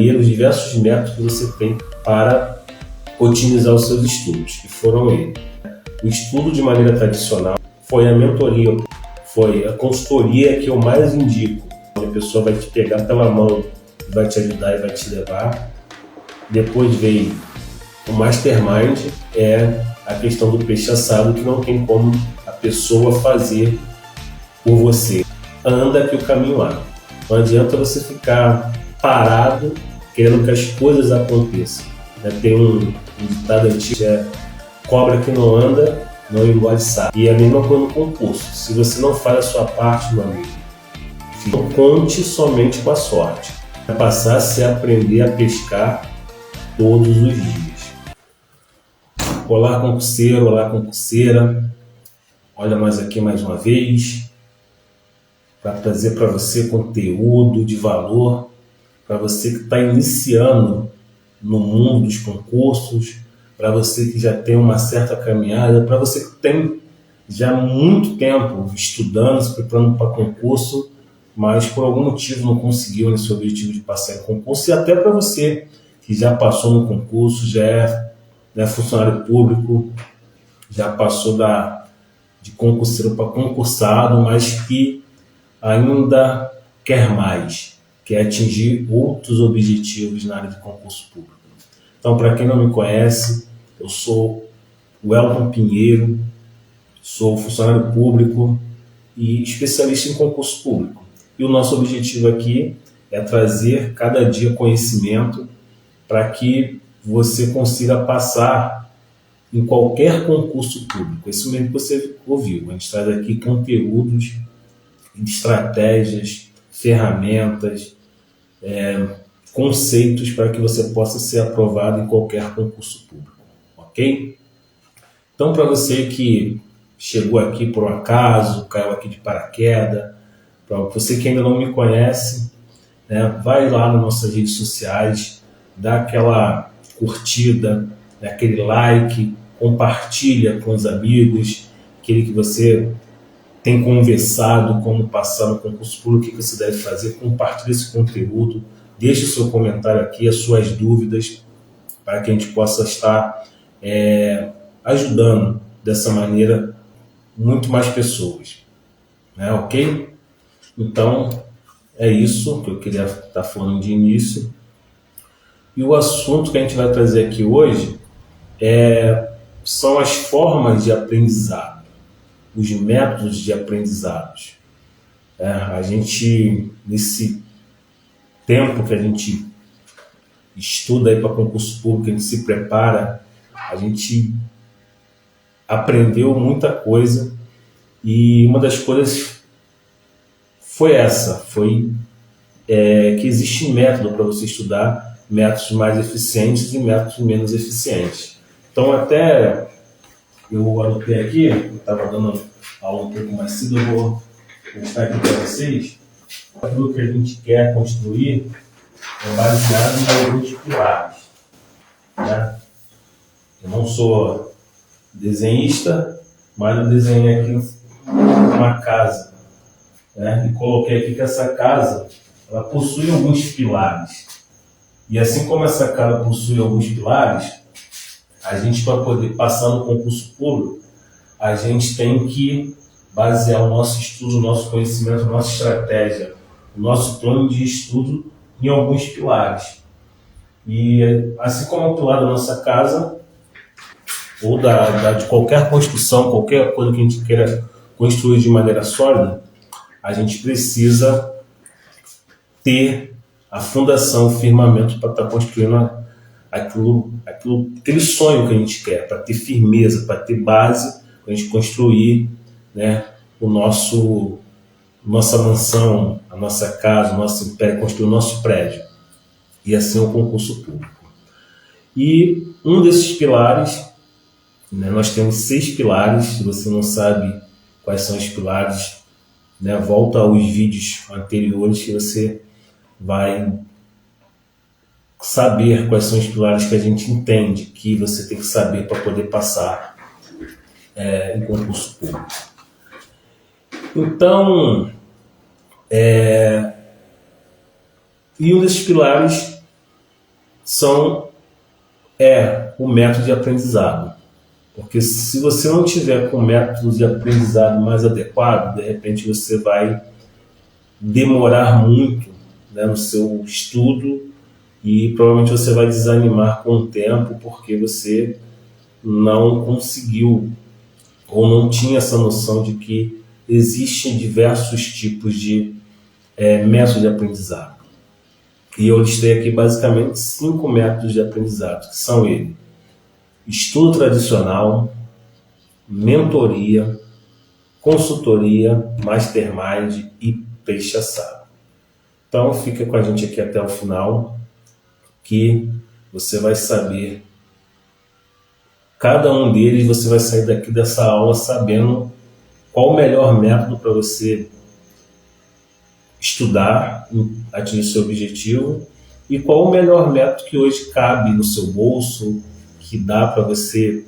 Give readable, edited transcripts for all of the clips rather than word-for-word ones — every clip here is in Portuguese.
E os diversos métodos que você tem para otimizar os seus estudos, que foram eles: o estudo de maneira tradicional, foi a mentoria, foi a consultoria que eu mais indico. A pessoa vai te pegar pela mão, vai te ajudar e vai te levar. Depois veio o Mastermind, é a questão do peixe assado, que não tem como a pessoa fazer por você. Anda que o caminho há. Não adianta você ficar parado querendo que as coisas aconteçam. Tem um ditado antigo, cobra que não anda, não engole sapo. E é a mesma coisa no concurso. Se você não faz a sua parte, meu amigo, não conte somente com a sorte. Vai passar a se aprender a pescar todos os dias. Olá, concurseiro, olá, concurseira. Olha mais aqui mais uma vez para trazer para você conteúdo de valor, para você que está iniciando no mundo dos concursos, para você que já tem uma certa caminhada, para você que tem já muito tempo estudando, se preparando para concurso, mas por algum motivo não conseguiu esse objetivo de passar em concurso, e até para você que já passou no concurso, já é funcionário público, já passou de concurseiro para concursado, mas que ainda quer mais, quer atingir outros objetivos na área de concurso público. Então, para quem não me conhece, eu sou o Elton Pinheiro, sou funcionário público e especialista em concurso público. E o nosso objetivo aqui é trazer cada dia conhecimento para que você consiga passar em qualquer concurso público. Isso mesmo que você ouviu. A gente traz aqui conteúdos, estratégias, ferramentas, conceitos para que você possa ser aprovado em qualquer concurso público, ok? Então, para você que chegou aqui por um acaso, caiu aqui de paraquedas, para você que ainda não me conhece, vai lá nas nossas redes sociais, dá aquela curtida, aquele like, compartilha com os amigos, aquele que você tem conversado, como passar no concurso público, o que você deve fazer, compartilhe esse conteúdo, deixe o seu comentário aqui, as suas dúvidas, para que a gente possa estar ajudando dessa maneira muito mais pessoas, ok? Então, é isso que eu queria estar falando de início. E o assunto que a gente vai trazer aqui hoje são as formas de aprendizado, os métodos de aprendizados. A gente, nesse tempo que a gente estuda para concurso público, a gente se prepara, a gente aprendeu muita coisa, e uma das coisas foi que existe método para você estudar, métodos mais eficientes e métodos menos eficientes. Então, até eu anotei aqui, eu estava dando aula um pouco mais cedo, eu vou mostrar aqui para vocês. Aquilo que a gente quer construir é baseado em alguns pilares. Eu não sou desenhista, mas eu desenhei aqui uma casa. E coloquei aqui que essa casa ela possui alguns pilares. E assim como essa casa possui alguns pilares, a gente, para poder passar no concurso público, a gente tem que basear o nosso estudo, o nosso conhecimento, a nossa estratégia, o nosso plano de estudo em alguns pilares. E assim como o pilar da nossa casa, ou de qualquer construção, qualquer coisa que a gente queira construir de maneira sólida, a gente precisa ter a fundação, o firmamento para estar construindo aquele sonho que a gente quer, para ter firmeza, para ter base, para a gente construir nossa mansão, a nossa casa, o nosso império, construir o nosso prédio. E assim é o concurso público. E um desses pilares, nós temos 6 pilares. Se você não sabe quais são os pilares, volta aos vídeos anteriores que você vai saber quais são os pilares que a gente entende que você tem que saber para poder passar em concurso público. Então, e um desses pilares é o método de aprendizado. Porque se você não tiver com o método de aprendizado mais adequado, de repente você vai demorar muito, né, no seu estudo e provavelmente você vai desanimar com o tempo porque você não conseguiu ou não tinha essa noção de que existem diversos tipos de métodos de aprendizado. E eu listei aqui basicamente 5 métodos de aprendizado, que são eles: estudo tradicional, mentoria, consultoria, mastermind e peixe assado. Então fica com a gente aqui até o final, que você vai saber cada um deles. Você vai sair daqui dessa aula sabendo qual o melhor método para você estudar, atingir seu objetivo, e qual o melhor método que hoje cabe no seu bolso, que dá para você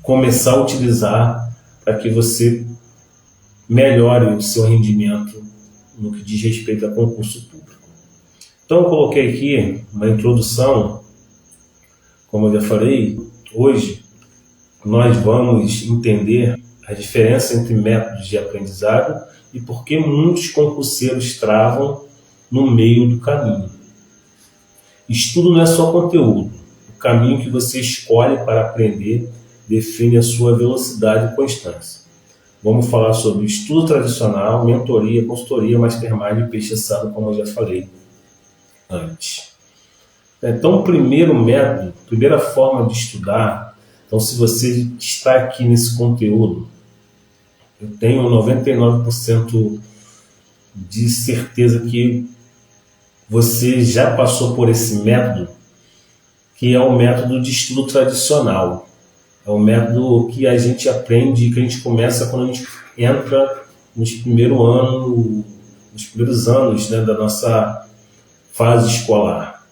começar a utilizar para que você melhore o seu rendimento no que diz respeito a concurso público. Então eu coloquei aqui uma introdução. Como eu já falei, hoje nós vamos entender a diferença entre métodos de aprendizado e por que muitos concurseiros travam no meio do caminho. Estudo não é só conteúdo. O caminho que você escolhe para aprender define a sua velocidade e constância. Vamos falar sobre estudo tradicional, mentoria, consultoria, mastermind e peixe assado, como eu já falei antes. Então, o primeiro método, primeira forma de estudar. Então, se você está aqui nesse conteúdo, eu tenho 99% de certeza que você já passou por esse método, que é o método de estudo tradicional. É o método que a gente aprende, que a gente começa quando a gente entra nos primeiros anos, né, da nossa fase escolar.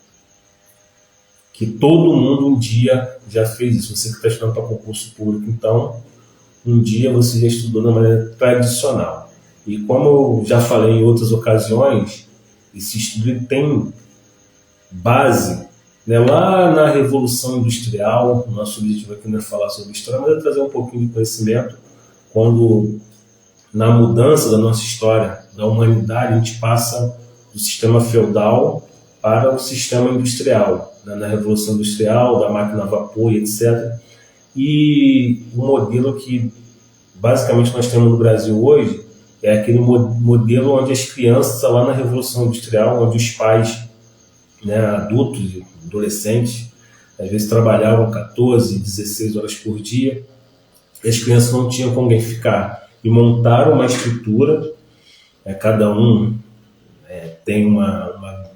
Que todo mundo um dia já fez isso. Você que está estudando para concurso público, então, um dia você já estudou da maneira tradicional. E como eu já falei em outras ocasiões, esse estudo tem base, né, lá na Revolução Industrial. O nosso objetivo aqui não é falar sobre história, mas é trazer um pouquinho de conhecimento. Quando, na mudança da nossa história, da humanidade, a gente passa do sistema feudal para o sistema industrial, né, na Revolução Industrial, da máquina a vapor e etc. E o modelo que basicamente nós temos no Brasil hoje é aquele modelo onde as crianças, lá na Revolução Industrial, onde os pais, né, adultos, adolescentes, às vezes trabalhavam 14, 16 horas por dia, e as crianças não tinham com quem ficar. E montaram uma estrutura, cada um tem uma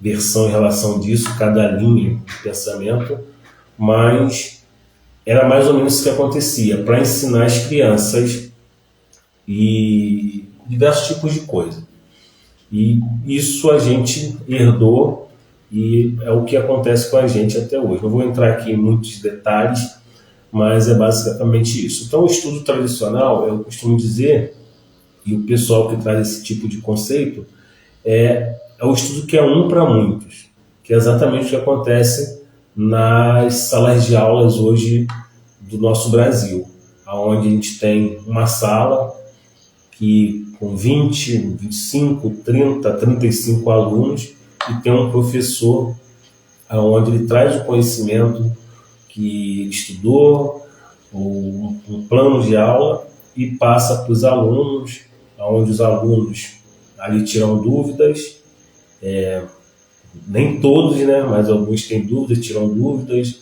versão em relação disso, cada linha de pensamento, mas era mais ou menos isso que acontecia, para ensinar as crianças e diversos tipos de coisa. E isso a gente herdou e é o que acontece com a gente até hoje. Não vou entrar aqui em muitos detalhes, mas é basicamente isso. Então, o estudo tradicional, eu costumo dizer, e o pessoal que traz esse tipo de conceito, é o estudo que é um para muitos, que é exatamente o que acontece nas salas de aulas hoje do nosso Brasil, onde a gente tem uma sala que com 20, 25, 30, 35 alunos, e tem um professor onde ele traz o conhecimento que ele estudou, um plano de aula, e passa para os alunos, onde os alunos ali tiram dúvidas, nem todos, né, mas alguns têm dúvidas, tiram dúvidas,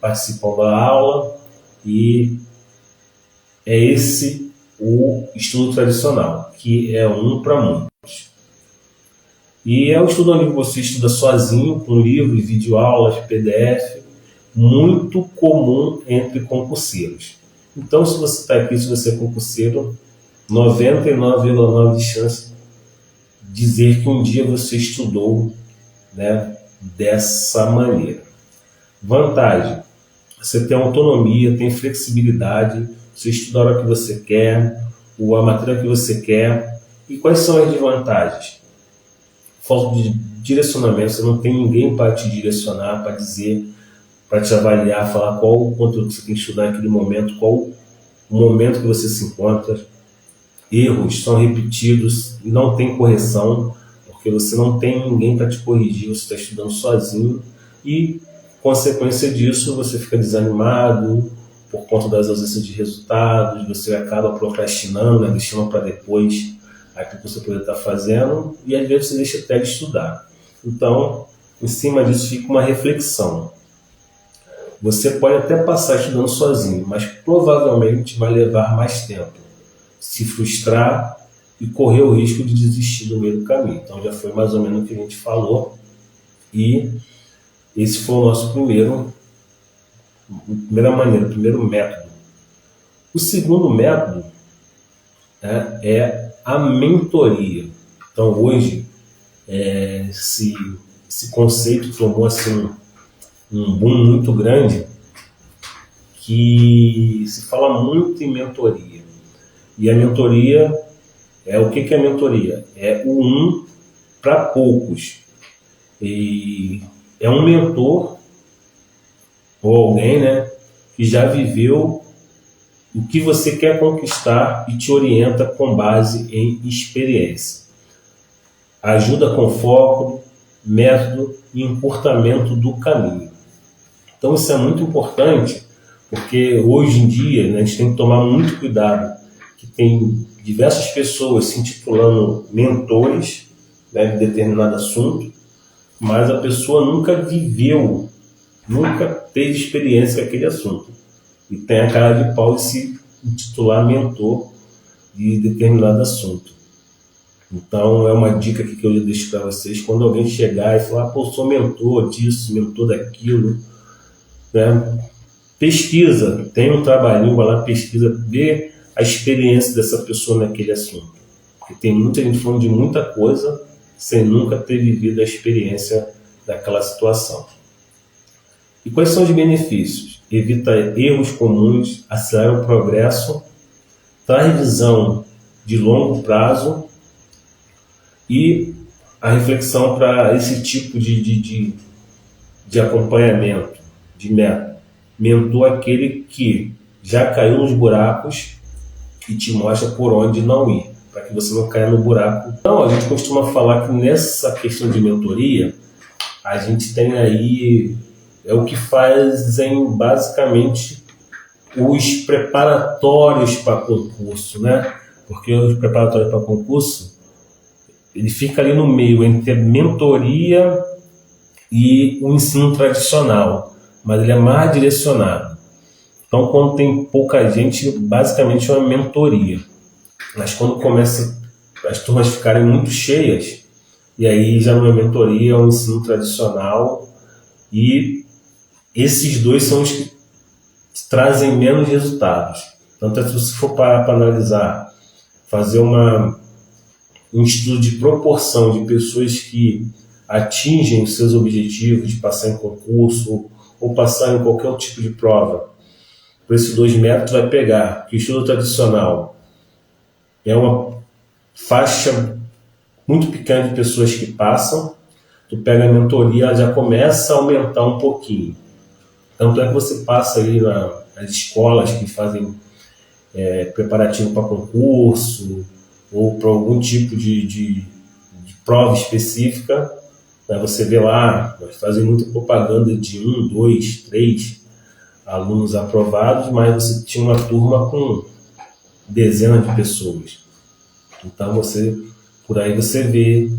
participam da aula, e é esse o estudo tradicional, que é um para muitos. E é um estudo onde você estuda sozinho, com livro, videoaulas, PDF, muito comum entre concurseiros. Então, se você está aqui, se você é concurseiro, 99,9% de chance de dizer que um dia você estudou, né, dessa maneira. Vantagem: você tem autonomia, tem flexibilidade, você estuda a hora que você quer, a matéria que você quer. E quais são as desvantagens? Falta de direcionamento, você não tem ninguém para te direcionar, para dizer, para te avaliar, falar qual o conteúdo que você tem que estudar naquele momento, qual o momento que você se encontra. Erros são repetidos e não tem correção, porque você não tem ninguém para te corrigir, você está estudando sozinho e, consequência disso, você fica desanimado por conta das ausências de resultados, você acaba procrastinando, né, deixando para depois aquilo que você poderia estar fazendo e às vezes você deixa até de estudar. Então, em cima disso fica uma reflexão. Você pode até passar estudando sozinho, mas provavelmente vai levar mais tempo, se frustrar e correr o risco de desistir no meio do caminho. Então já foi mais ou menos o que a gente falou e esse foi o nosso primeira maneira, o primeiro método. O segundo método, né, é a mentoria. Então hoje esse conceito tomou assim um boom muito grande, que se fala muito em mentoria. E a mentoria o que é a mentoria? É o um para poucos. E é um mentor ou alguém, né, que já viveu o que você quer conquistar e te orienta com base em experiência. Ajuda com foco, método e encurtamento do caminho. Então isso é muito importante, porque hoje em dia, né, a gente tem que tomar muito cuidado, que tem diversas pessoas se intitulando mentores, né, de determinado assunto, mas a pessoa nunca viveu, nunca teve experiência com aquele assunto. E tem a cara de pau de se intitular mentor de determinado assunto. Então é uma dica aqui que eu deixo para vocês: quando alguém chegar e falar, pô, sou mentor disso, mentor daquilo, né? Pesquisa, tem um trabalhinho, vai lá, pesquisa, vê a experiência dessa pessoa naquele assunto. Porque tem muita gente falando de muita coisa sem nunca ter vivido a experiência daquela situação. E quais são os benefícios? Evita erros comuns, acelera o progresso, traz visão de longo prazo e a reflexão para esse tipo de acompanhamento, de método. Mentor é aquele que já caiu nos buracos e te mostra por onde não ir, para que você não caia no buraco. Então, a gente costuma falar que nessa questão de mentoria, a gente tem aí, o que fazem basicamente os preparatórios para concurso, né? Porque os preparatórios para concurso, ele fica ali no meio entre a mentoria e o ensino tradicional, mas ele é mais direcionado. Então, quando tem pouca gente, basicamente é uma mentoria. Mas quando começa as turmas ficarem muito cheias, e aí já não é mentoria, é um ensino tradicional, e esses dois são os que trazem menos resultados. Tanto se você for para analisar, fazer um estudo de proporção de pessoas que atingem os seus objetivos de passar em concurso ou passar em qualquer tipo de prova, por esses dois métodos vai pegar que o estudo tradicional é uma faixa muito pequena de pessoas que passam, tu pega a mentoria, ela já começa a aumentar um pouquinho. Tanto é que você passa aí nas escolas que fazem preparativo para concurso ou para algum tipo de prova específica, né? Você vê lá, nós fazem muita propaganda de 1, 2, 3 alunos aprovados, mas você tinha uma turma com dezenas de pessoas. Então por aí você vê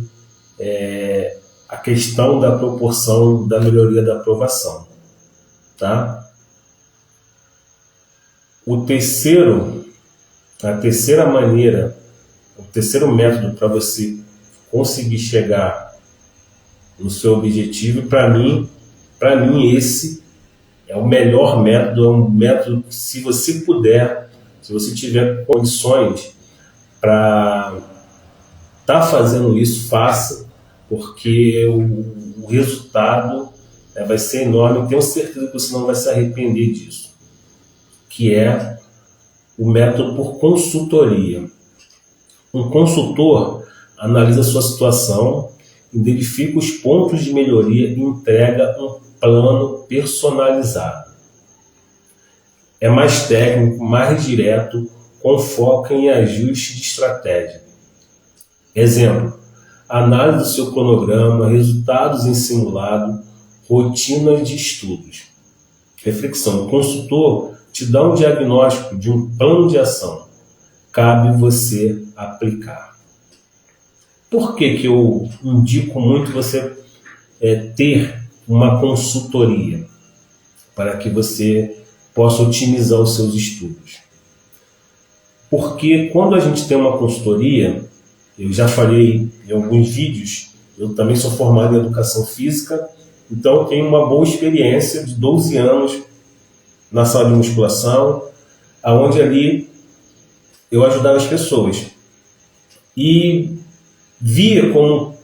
a questão da proporção da melhoria da aprovação, tá? A terceira maneira, o terceiro método para você conseguir chegar no seu objetivo, e para mim esse é o melhor método, é um método que, se você puder, se você tiver condições para estar fazendo isso, faça, porque o resultado vai ser enorme. Tenho certeza que você não vai se arrepender disso, que é o método por consultoria. Um consultor analisa a sua situação identifica os pontos de melhoria e entrega um plano personalizado. É mais técnico, mais direto, com foco em ajuste de estratégia. Exemplo: análise do seu cronograma, resultados em simulado, rotinas de estudos. Reflexão: o consultor te dá um diagnóstico de um plano de ação. Cabe você aplicar. Por que eu indico muito você ter uma consultoria? Para que você possa otimizar os seus estudos. Porque quando a gente tem uma consultoria, eu já falei em alguns vídeos, eu também sou formado em educação física, então eu tenho uma boa experiência de 12 anos na sala de musculação, onde ali eu ajudava as pessoas. E via como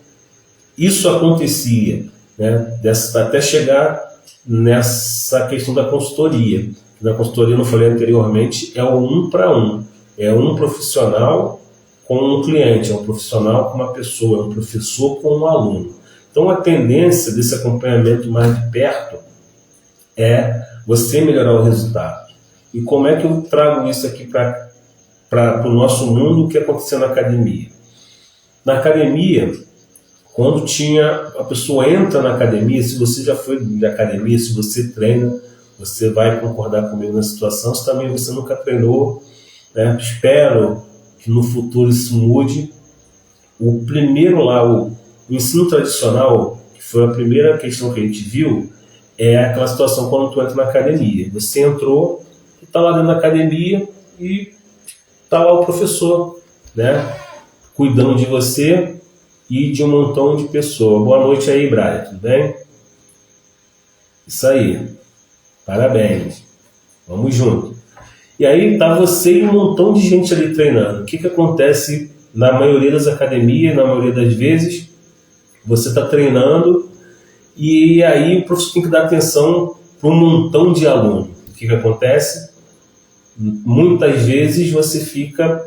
isso acontecia, né, até chegar nessa questão da consultoria. Na consultoria, eu não falei anteriormente, é o 1 para 1. É um profissional com um cliente, é um profissional com uma pessoa, é um professor com um aluno. Então, a tendência desse acompanhamento mais de perto é você melhorar o resultado. E como é que eu trago isso aqui para o nosso mundo, o que aconteceu na academia? Na academia, quando a pessoa entra na academia, se você já foi de academia, se você treina, você vai concordar comigo na situação. Se também você nunca treinou, né, espero que no futuro isso mude. O primeiro lá, o ensino tradicional, que foi a primeira questão que a gente viu, é aquela situação quando tu entra na academia. Você entrou, está lá dentro da academia e está lá o professor, né, cuidando de você e de um montão de pessoas. Boa noite aí, Brian, tudo bem? Isso aí, parabéns, vamos junto. E aí tá você e um montão de gente ali treinando. O que acontece na maioria das academias, na maioria das vezes? Você está treinando e aí o professor tem que dar atenção para um montão de alunos. O que acontece? Muitas vezes você fica,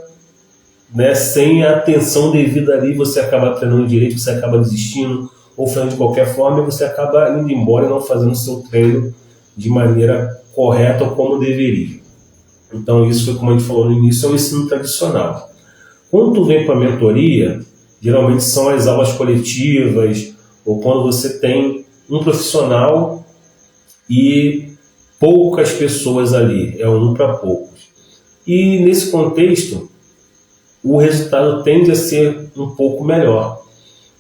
né, sem a atenção devida ali, você acaba treinando direito, você acaba desistindo ou fazendo de qualquer forma e você acaba indo embora e não fazendo o seu treino de maneira correta ou como deveria. Então isso foi, como a gente falou no início, é o ensino tradicional. Quando tu vem para a mentoria, geralmente são as aulas coletivas ou quando você tem um profissional e poucas pessoas ali, é um para poucos. E nesse contexto, o resultado tende a ser um pouco melhor,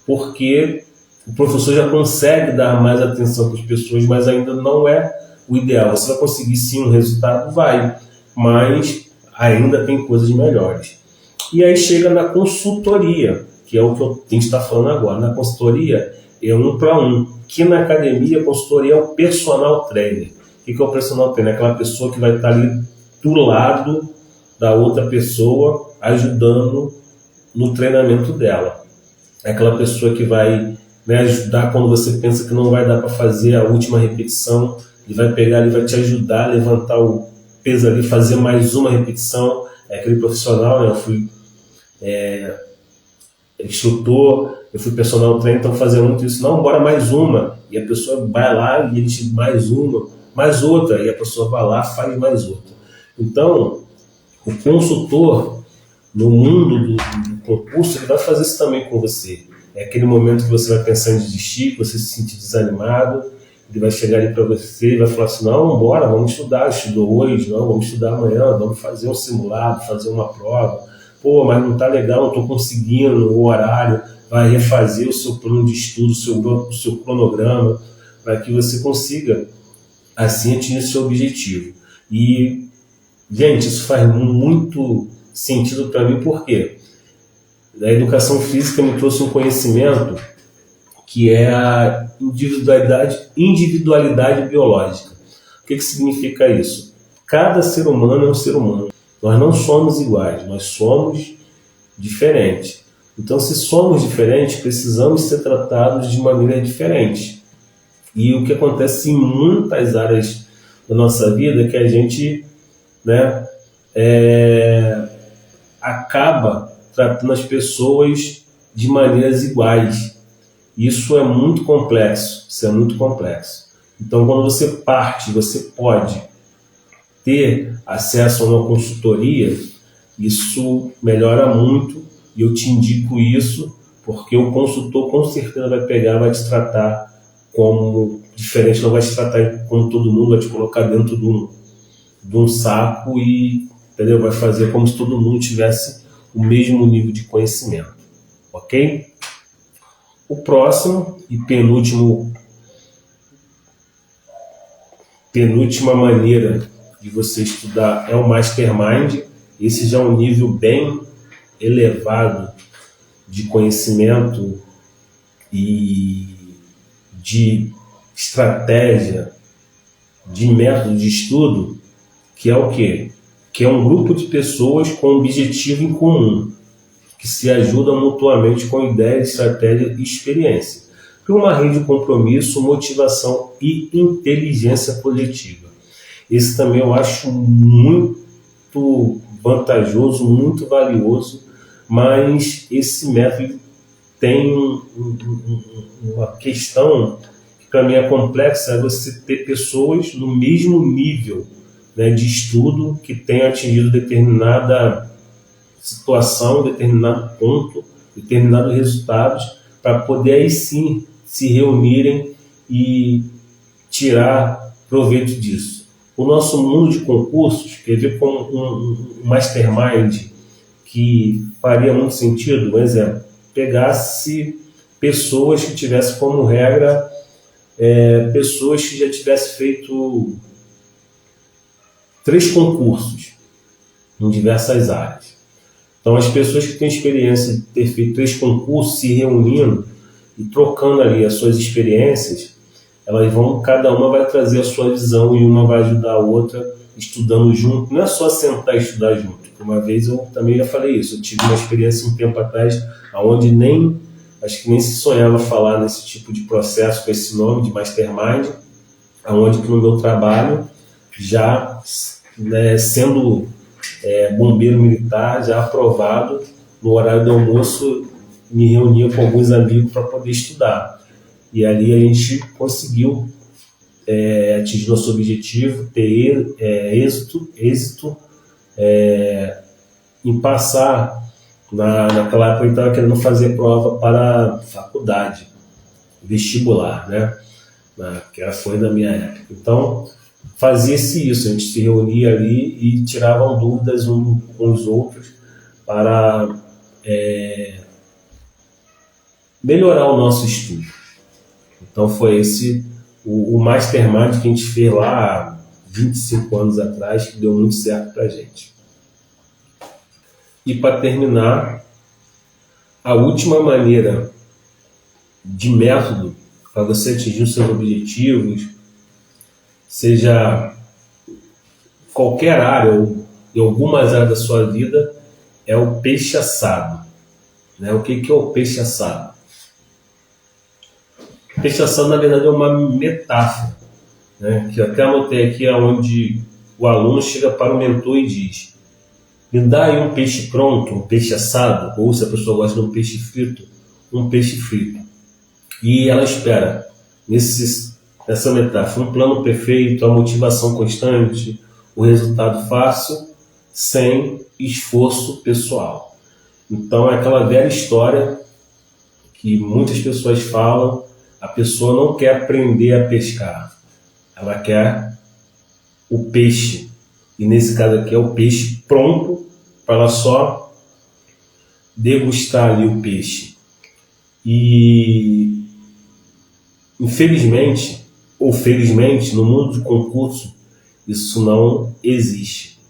porque o professor já consegue dar mais atenção para as pessoas, mas ainda não é o ideal. Você vai conseguir sim um resultado? Vai, mas ainda tem coisas melhores. E aí chega na consultoria, que é o que a gente está falando agora. Na consultoria é 1 para 1, que na academia a consultoria é o personal trainer. O que é o personal trainer? É aquela pessoa que vai estar ali do lado da outra pessoa, ajudando no treinamento dela. É aquela pessoa que vai, né, ajudar quando você pensa que não vai dar para fazer a última repetição. Ele vai pegar, ele vai te ajudar a levantar o peso ali, fazer mais uma repetição. É aquele profissional, né? Eu fui instrutor, eu fui personal trainer, então fazia muito isso. Não, bora mais uma. E a pessoa vai lá e ele te mais uma, mais outra. E a pessoa vai lá e faz mais outra. Então, o consultor, no mundo do concurso, ele vai fazer isso também com você. É aquele momento que você vai pensar em desistir, que você se sentir desanimado. Ele vai chegar ali para você e vai falar assim: não, bora, vamos estudar. Estudou hoje? Não, vamos estudar amanhã, vamos fazer um simulado, fazer uma prova. Pô, mas não está legal, não estou conseguindo o horário. Vai refazer o seu plano de estudo, o seu cronograma, para que você consiga, assim, atingir o seu objetivo. E, gente, isso faz muito sentido para mim, porque a educação física me trouxe um conhecimento que é a individualidade biológica. O que significa isso? Cada ser humano é um ser humano. Nós não somos iguais, nós somos diferentes. Então, se somos diferentes, precisamos ser tratados de maneira diferente. E o que acontece em muitas áreas da nossa vida é que a gente, né, acaba tratando as pessoas de maneiras iguais. Isso é muito complexo, isso é muito complexo. Então, quando você parte, você pode ter acesso a uma consultoria, isso melhora muito, e eu te indico isso, porque o consultor com certeza vai pegar, vai te tratar como diferente, não vai te tratar como todo mundo, vai te colocar dentro de um saco e, entendeu? Vai fazer como se todo mundo tivesse o mesmo nível de conhecimento, ok? O próximo e penúltima maneira de você estudar é o Mastermind. Esse já é um nível bem elevado de conhecimento e de estratégia, de método de estudo, que é o quê? Que é um grupo de pessoas com um objetivo em comum, que se ajudam mutuamente com ideias, estratégia e experiência, para uma rede de compromisso, motivação e inteligência coletiva. Esse também eu acho muito vantajoso, muito valioso, mas esse método tem uma questão que para mim é complexa, é você ter pessoas no mesmo nível, né, de estudo, que tenham atingido determinada situação, determinado ponto, determinados resultados, para poder aí sim se reunirem e tirar proveito disso. O nosso mundo de concursos, quer ver como um mastermind que faria muito sentido, um exemplo, pegasse pessoas que tivessem como regra pessoas que já tivessem feito 3 concursos em diversas áreas. Então, as pessoas que têm experiência de ter feito 3 concursos, se reunindo e trocando ali as suas experiências, elas vão, cada uma vai trazer a sua visão e uma vai ajudar a outra, estudando junto. Não é só sentar e estudar junto. Uma vez eu também já falei isso. Eu tive uma experiência um tempo atrás, onde acho que nem se sonhava falar nesse tipo de processo com esse nome de Mastermind, onde que no meu trabalho, já, né, sendo bombeiro militar, já aprovado, no horário do almoço me reunia com alguns amigos para poder estudar. E ali a gente conseguiu atingir nosso objetivo, ter êxito em passar. Naquela época eu estava querendo fazer prova para faculdade, vestibular, né? Que foi na minha época. Então, fazia-se isso, a gente se reunia ali e tiravam dúvidas uns com os outros para melhorar o nosso estudo. Então foi esse o Mastermind que a gente fez lá há 25 anos atrás, que deu muito certo para a gente. E para terminar, a última maneira de método para você atingir os seus objetivos, seja qualquer área ou em algumas áreas da sua vida, é o peixe assado. Né? O que é o peixe assado? O peixe assado, na verdade, é uma metáfora, né? Que eu até anotei aqui, onde o aluno chega para o mentor e diz: me dá aí um peixe pronto, um peixe assado, ou se a pessoa gosta de um peixe frito, um peixe frito. E ela espera, nessa metáfora, um plano perfeito, a motivação constante, o resultado fácil, sem esforço pessoal. Então é aquela velha história que muitas pessoas falam: a pessoa não quer aprender a pescar, ela quer o peixe. E nesse caso aqui é o peixe pronto para ela só degustar ali o peixe. E infelizmente ou felizmente, no mundo de concurso, isso não existe.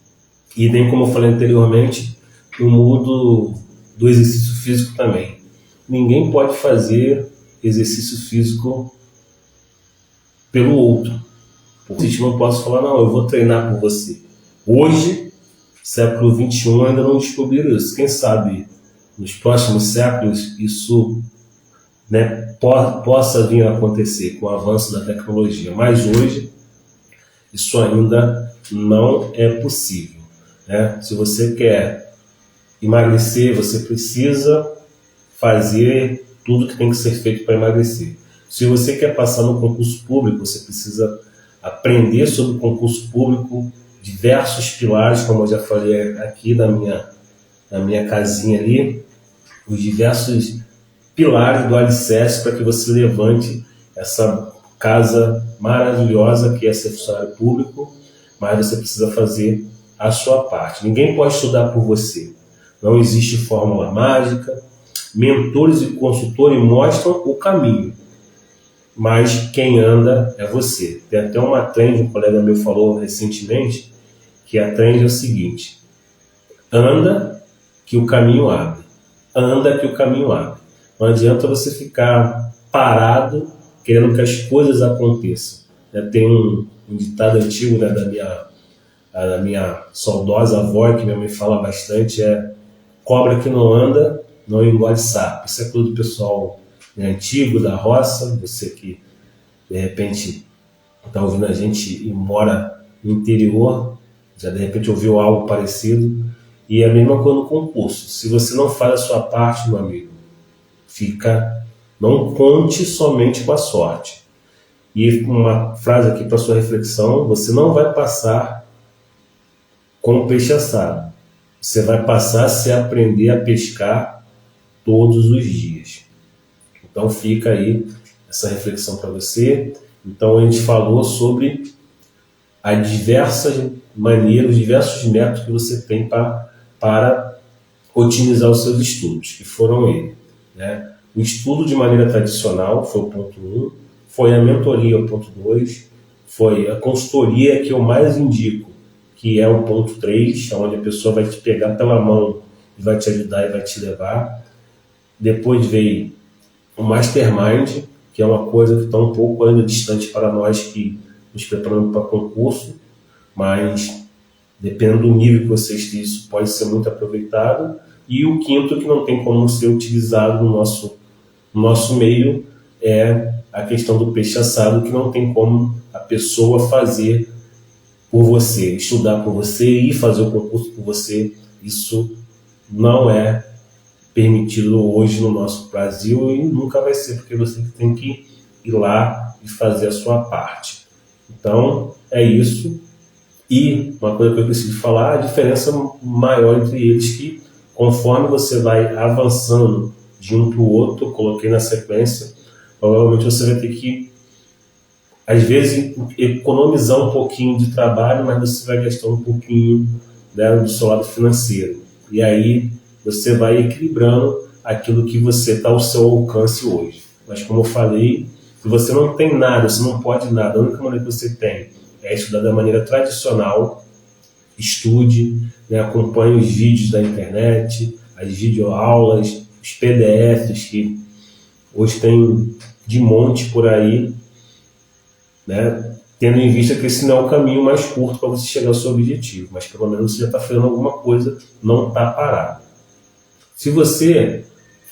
E nem, como eu falei anteriormente, no mundo do exercício físico também. Ninguém pode fazer exercício físico pelo outro. Porque eu não posso falar: não, eu vou treinar por você. Hoje, século XXI, ainda não descobriram isso. Quem sabe nos próximos séculos isso, né, possa vir a acontecer com o avanço da tecnologia. Mas hoje isso ainda não é possível. Né? Se você quer emagrecer, você precisa fazer tudo que tem que ser feito para emagrecer. Se você quer passar no concurso público, você precisa aprender sobre o concurso público, diversos pilares, como eu já falei aqui na minha casinha ali, os diversos pilares do alicerce para que você levante essa casa maravilhosa que é ser funcionário público, mas você precisa fazer a sua parte. Ninguém pode estudar por você. Não existe fórmula mágica. Mentores e consultores mostram o caminho, mas quem anda é você. Tem até uma trend, um colega meu falou recentemente, que a trend é o seguinte: anda que o caminho abre. Anda que o caminho abre. Não adianta você ficar parado querendo que as coisas aconteçam. Tem um ditado antigo, né, da minha saudosa avó, que minha mãe fala bastante, cobra que não anda, não engole sapo. Isso é tudo do pessoal, né, antigo, da roça, você que de repente está ouvindo a gente e mora no interior, já de repente ouviu algo parecido. E é a mesma coisa no concurso. Se você não faz a sua parte, meu amigo, não conte somente com a sorte. E uma frase aqui para sua reflexão: você não vai passar como peixe assado. Você vai passar se aprender a pescar todos os dias. Então fica aí essa reflexão para você. Então a gente falou sobre as diversas maneiras, os diversos métodos que você tem para otimizar os seus estudos, que foram eles, né? O estudo de maneira tradicional foi o ponto 1, foi a mentoria o ponto 2, foi a consultoria que eu mais indico, que é o ponto 3, onde a pessoa vai te pegar pela mão e vai te ajudar e vai te levar. Depois veio o Mastermind, que é uma coisa que está um pouco ainda distante para nós que nos preparamos para concurso, mas dependendo do nível que você esteja, isso pode ser muito aproveitado. E o quinto, que não tem como ser utilizado no nosso meio, é a questão do peixe assado, que não tem como a pessoa fazer por você, estudar por você e fazer o concurso por você. Isso não é permitido hoje no nosso Brasil e nunca vai ser, porque você tem que ir lá e fazer a sua parte. Então, é isso. E uma coisa que eu preciso falar, a diferença maior entre eles, que conforme você vai avançando de um para o outro, eu coloquei na sequência, provavelmente você vai ter que, às vezes, economizar um pouquinho de trabalho, mas você vai gastar um pouquinho, né, do seu lado financeiro. E aí você vai equilibrando aquilo que você está ao seu alcance hoje. Mas como eu falei, se você não tem nada, você não pode nada, a única maneira que você tem é estudar da maneira tradicional. Estude, né, acompanhe os vídeos da internet, as videoaulas, os PDFs que hoje tem de monte por aí, né, tendo em vista que esse não é o caminho mais curto para você chegar ao seu objetivo, mas pelo menos você já está fazendo alguma coisa, não está parado. Se você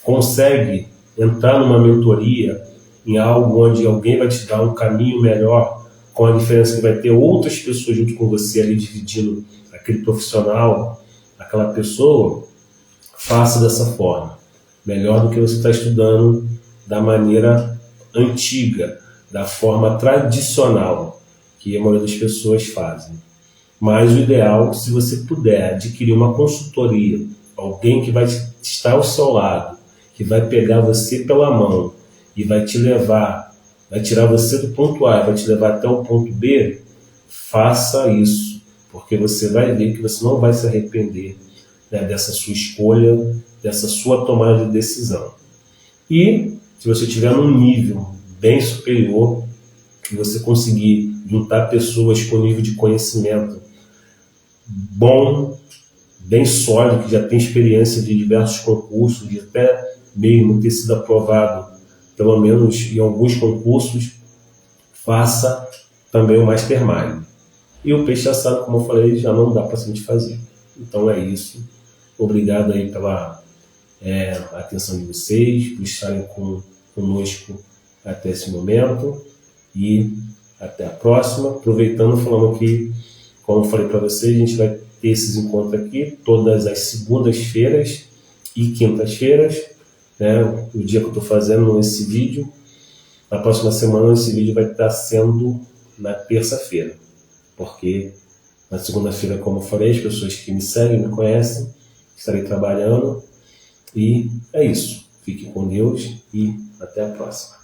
consegue entrar numa mentoria, em algo onde alguém vai te dar um caminho melhor, com a diferença que vai ter outras pessoas junto com você ali dividindo aquele profissional, aquela pessoa, faça dessa forma. Melhor do que você está estudando da maneira antiga, da forma tradicional, que a maioria das pessoas fazem. Mas o ideal, se você puder adquirir uma consultoria, alguém que vai estar ao seu lado, que vai pegar você pela mão e vai te levar, vai tirar você do ponto A e vai te levar até o ponto B, faça isso, porque você vai ver que você não vai se arrepender, né, dessa sua escolha, dessa sua tomada de decisão. E se você estiver num nível bem superior, que você conseguir juntar pessoas com nível de conhecimento bom, bem sólido, que já tem experiência de diversos concursos, de até mesmo ter sido aprovado, pelo menos em alguns concursos, faça também o Mastermind. E o peixe assado, como eu falei, já não dá para a gente fazer. Então é isso. Obrigado aí pela atenção de vocês, por estarem conosco até esse momento. E até a próxima. Aproveitando, falando aqui, como eu falei para vocês, a gente vai ter esses encontros aqui todas as segundas-feiras e quintas-feiras, né, o dia que eu estou fazendo esse vídeo. Na próxima semana esse vídeo vai estar sendo na terça-feira, porque na segunda-feira, como eu falei, as pessoas que me seguem, me conhecem, estarei trabalhando. E é isso. Fique com Deus e até a próxima.